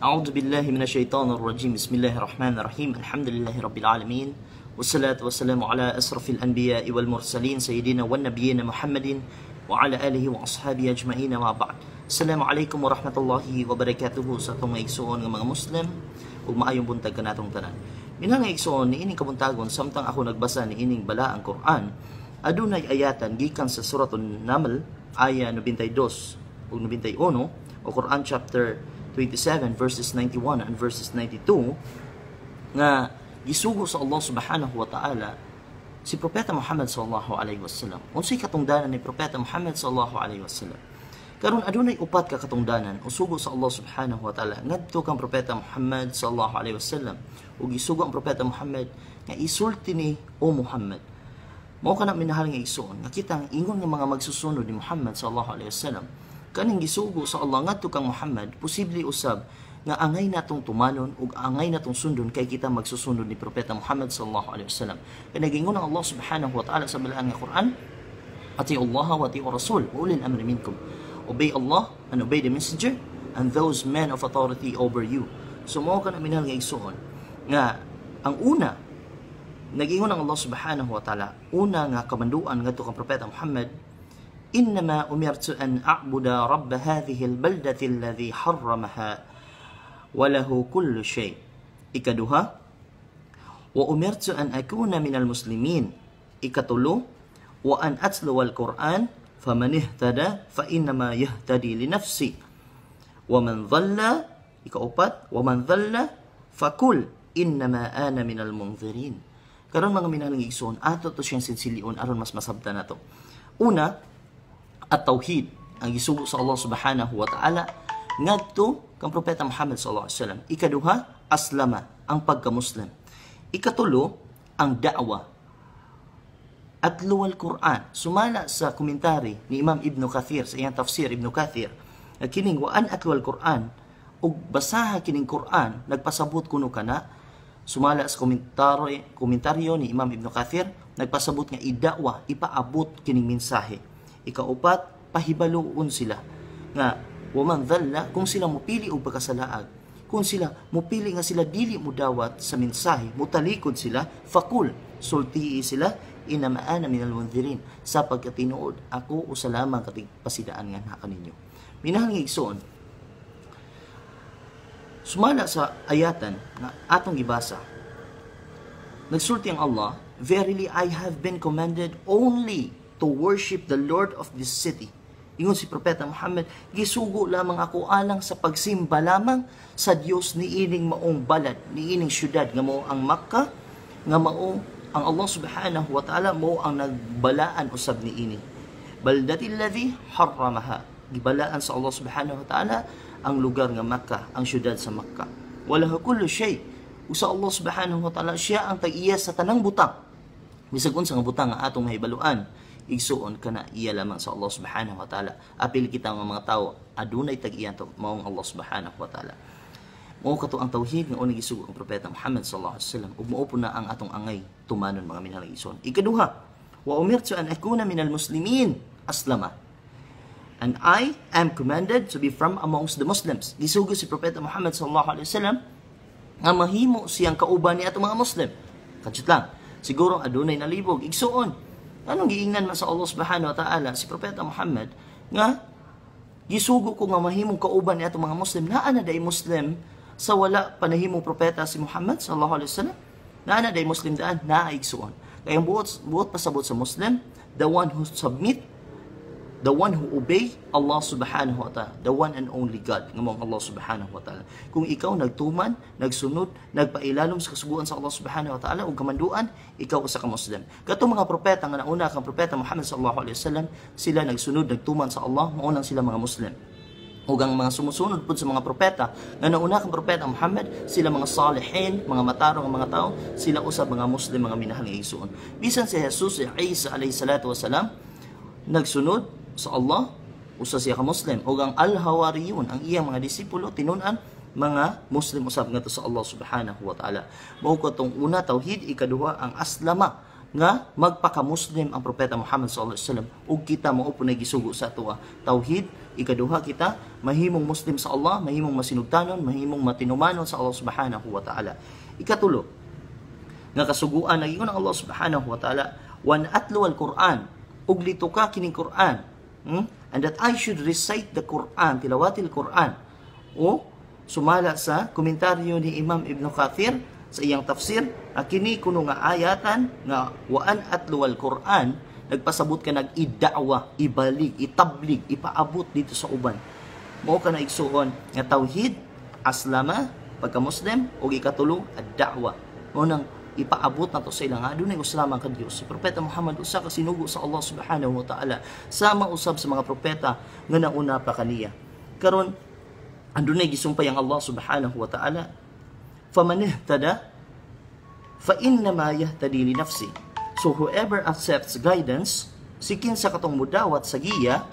أعوذ بالله من الشيطان الرجيم. بسم الله الرحمن الرحيم. الحمد لله رب العالمين، والصلاة والسلام على أشرف الأنبياء والمرسلين سيدنا والنبيين محمد وعلى آله وأصحابه أجمعين ما بعد. Assalamu alaikum warahmatullahi wabarakatuh sa atong mga igsoon nga mga Muslim ug maayong buntag kanatong tanan. Minang nga igsoon niining kabuntagon samtang ako nagbasa niining bala ang Quran, adunay ayatan gikan sa suratul Naml aya 92 ug 91 o Quran chapter 27 verses 91 and verses 92 nga gisugo sa Allah subhanahu wa ta'ala si Propeta Muhammad sallallahu alaihi wasallam. Unsay katungdanan ni Propeta Muhammad sallallahu alaihi wasallam? Karon adunay upat ka katungdanan usugo sa Allah subhanahu wa ta'ala ngadto kang Propeta Muhammad sallallahu alaihi wasallam ug gisugo ang Propeta Muhammad nga isulti ni o Muhammad. Mao kana minahal nga igsoon nga kitang ingon nga mga magsusunod ni Muhammad sallallahu alaihi wasallam kaning gisugo sa Allah ngadto kang Muhammad posible usab nga angay natong tumanon ug angay natong sundon kay kita magsusunod ni Propeta Muhammad sallallahu alaihi wasallam. Kay nagingon ang Allah subhanahu wa ta'ala sa balaan nga Quran, ati'u Allah wa ati'u Rasul wa ulil amri minkum. Obey Allah and obey the messenger and those men of authority over you. So mao kana minahal nga igsoon nga ang una nagingon ang Allah subhanahu wa ta'ala una nga kamanduan ngadto kang Propeta Muhammad, innama umirtu an a'buda rabb hadhihi albaldati alladhi harramaha wa lahu kullu shay. Ikaduha, wa umirtu an akuna minal muslimin. Ikatulo, wa an atlu al-Quran faman ihtada fa innama yahtadi li nafsi wa man dhalla. Ikaupat, wa man dhalla fakul innama ana minal munzirin. Karon mga minalang igsoon ato to siyang sinsilion aron mas masabtan nato. Una, at-tauhid ang gisugo sa Allah subhanahu wa ta'ala ngadto kang Propeta Muhammad sallallahu alaihi wasallam. Ikaduha, aslama ang pagka-Muslim. Ikatulo, ang da'wa. Atlu al-Quran. Sumala sa komentary ni Imam Ibn Kathir sa iyang tafsir Ibn Kathir, kining waan atlu al-Quran ug basaha kining Quran nagpasabot kuno kana. Sumala sa komentaryo ni Imam Ibn Kathir, nagpasabot nga ida'wa, ipaabot kining mensahe. Ikaupat, pahibaluon sila nga waman dhalla, kung sila mupili og pagkasalaag, kung sila mupili nga sila dili mo dawat sa mensahe, mutalikod sila, fakul, sultii sila, inama ana minal munzirin, sa pagkatinuod ako usa lamang katig pasidaan nga naka ninyo. Minahal nga igsoon, sumala sa ayatan nga atong gibasa, nagsulti ang Allah, verily I have been commanded only to worship the Lord of this city. Ingon si Propeta Muhammad, gisugo lamang ako alang sa pagsimba lamang sa Dios ni ining maong balad, ni ining syudad nga mao ang Makkah, nga mao ang Allah subhanahu wa ta'ala mao ang nagbalaan usab ni ini. Baldatil ladhi harramaha. Gibalaan sa Allah subhanahu wa ta'ala ang lugar nga Makkah, ang syudad sa Makkah. Walahu kullu shay. Usa Allah subhanahu wa ta'ala siya ang tag-iya sa tanang butang. Bisag unsa nga butang nga atong mahibaluan, igsuon kana iya lamang sa Allah subhanahu wa ta'ala. Apil kita nga mga tao adunay tag-iyan to maong Allah subhanahu wa ta'ala. Mao kato ang tauhid nga unang gisugo ang Propeta Muhammad sallallahu alaihi wasallam ug mao na ang atong angay tumanon mga minahal igsoon. Ikaduha, wa umirtu an akuna minal muslimin, aslama. And I am commanded to be from amongst the Muslims. Gisugo si Propeta Muhammad sallallahu alaihi wasallam nga mahimo siyang kauban ni atong mga Muslim. Kadjut lang, siguro adunay nalibog igsuon. Anong giingnan man sa Allah subhanahu wa ta'ala si Propeta Muhammad nga gisugo ko nga mahimong kauban ni atong mga Muslim. Naa na day Muslim sa wala panahimong propeta si Muhammad sallallahu alaihi wasallam? Naa na day Muslim daan? Naa igsuon. Kaya ang buot pasabot sa Muslim, the one who submit, the one who obey Allah subhanahu wa ta'ala, the one and only God, nga mong Allah subhanahu wa ta'ala. Kung ikaw nagtuman, nagsunod, nagpailalom sa kasuguan sa Allah subhanahu wa ta'ala ug kamanduan, ikaw usa ka Muslim. Katong mga propeta nga nauna kang Propeta Muhammad sallallahu alaihi wasallam, sila nagsunod, nagtuman sa Allah, maunang sila mga Muslim. Ug ang mga sumusunod pud sa mga propeta nga nauna kang Propeta Muhammad, sila mga salihin, mga matarong mga tao, sila usab mga Muslim, mga minahal nga igsoon. Bisan si Jesus, si Isa alayhi salatu wasalam, nagsunod sa Allah, usa siya ka Muslim. O ang al-hawariyun, ang iyang mga disipulo, tinunan, mga Muslim usab nga to sa Allah subhanahu wa ta'ala. Mao ko itong una, tauhid. Ikaduha, ang aslama, nga magpaka-Muslim ang propeta Muhammad sallallahu alaihi wasallam ug kita mao po nagisugo sa atoa tauhid. Ikaduha, kita mahimong Muslim sa Allah, mahimong masinugtanon, mahimong matinumanon sa Allah subhanahu wa ta'ala. Ikatulo, nga kasuguan nagingon ang Allah subhanahu wa ta'ala, wan atlu al-Quran, ug lituka kining Quran, and that I should recite the Quran, tilawatil Quran. O sumala sa komentaryo ni Imam Ibn Kathir sa iyang tafsir, kini kuno nga ayatan nga waan atlu al-Quran, nagpasabot ka nag-ida'wa, ibalik, itablig, ipaabot dito sa uban. Mao ka na igsuon nga tauhid, aslama, pagka-Muslim, o ikatulo, ad-da'wa. Mao nang ipaabot na to sa ilang adunay uslaman ka Dios. Si Propeta Muhammad usa ka sinugo sa Allah subhanahu wa ta'ala, sama usab sa mga propeta nga nauna pa kaniya. Karon andunay gisumpay ang Allah subhanahu wa ta'ala, faman ihtada fa innama yahtadi li nafsi. So whoever accepts guidance, sikin sa katong mudawat sa giya,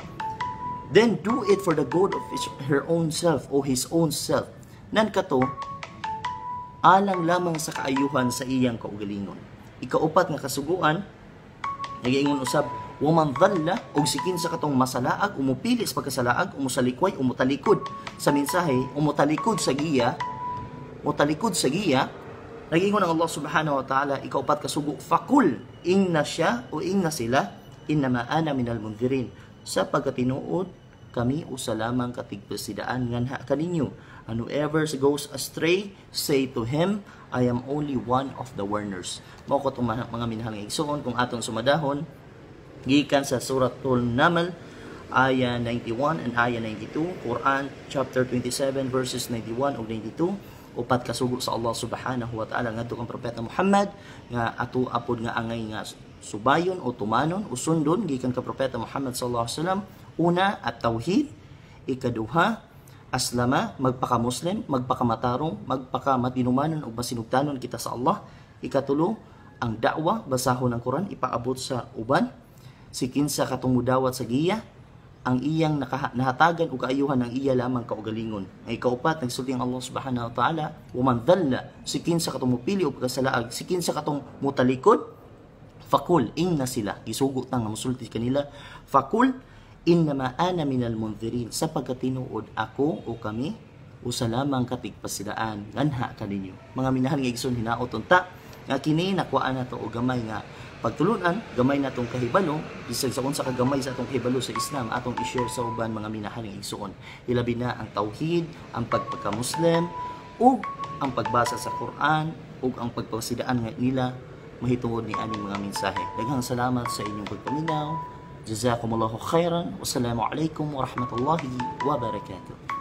then do it for the good of her own self o his own self. Nan kato, alang lamang sa kaayuhan sa iyang kaugalingon. Ikaupat nga kasuguan, nagaingon usab, waman dhalla, o sikin sa katong masalaag, umupili sa pagkasalaag, umusalikway, umutalikod sa mensahe, umutalikod sa giya, nag-ingon ang Allah subhanahu wa ta'ala, ikaupat kasugo, fakul, ingna siya o ingna sila, innama ana minal mundhirin. Sa pagkatinuod, kami usalamang katigpasidaan nganha kaninyo. And whoever goes astray, say to him, I am only one of the warners. Mao ko itong mga minahang igsuon, kung atong sumadahon, gikan sa Suratul Naml, aya 91 and aya 92, Quran chapter 27 verses 91 ug 92, upat kasugo sa Allah subhanahu wa ta'ala ngadto kang propeta Muhammad nga ato apod nga angay nga subayon o tumanon o sundon gikan ka propeta Muhammad sallallahu alaihi wasallam. Una, at tauhid. Ikaduha, aslama, magpaka-Muslim, magpakamatarong, magpakamatinumanon o masinugtanon kita sa Allah. Ikatulo, ang da'wa, basahon ang Quran, ipaabot sa uban. Sikinsa katong mudawat sa giya, ang iyang nahatagan o kaayuhan ng iya lamang kaugalingon. Ay kaupat, nagsulti ang Allah subhanahu wa ta'ala, waman dhalla, sikin sa katong mupili o pagkasalaag, sikin sa katong mutalikod, fakul, inna sila, gisugot nang musulti kanila, fakul, innama ana minal mundhirin, sa pagkatinuod ako o kami, o sa lamang katigpasidaan, nganha kaninyo. Mga minahan nga igsoon hinaot unta, nga kini nakuhaan na to o gamay nga pagtulunan, gamay na itong kahibalo, bisag sa unsa kagamay sa itong kahibalo sa Islam, atong i-share sa uban mga minahaling igsuon. Ilabi na ang tauhid, ang pagpaka-Muslim, ug ang pagbasa sa Quran, ug ang pagpasidaan nga nila mahitungod ni aning mga mensahe. Daghang salamat sa inyong pagpaminaw. Jazakumullahu khairan. Wassalamu alaikum warahmatullahi wabarakatuh.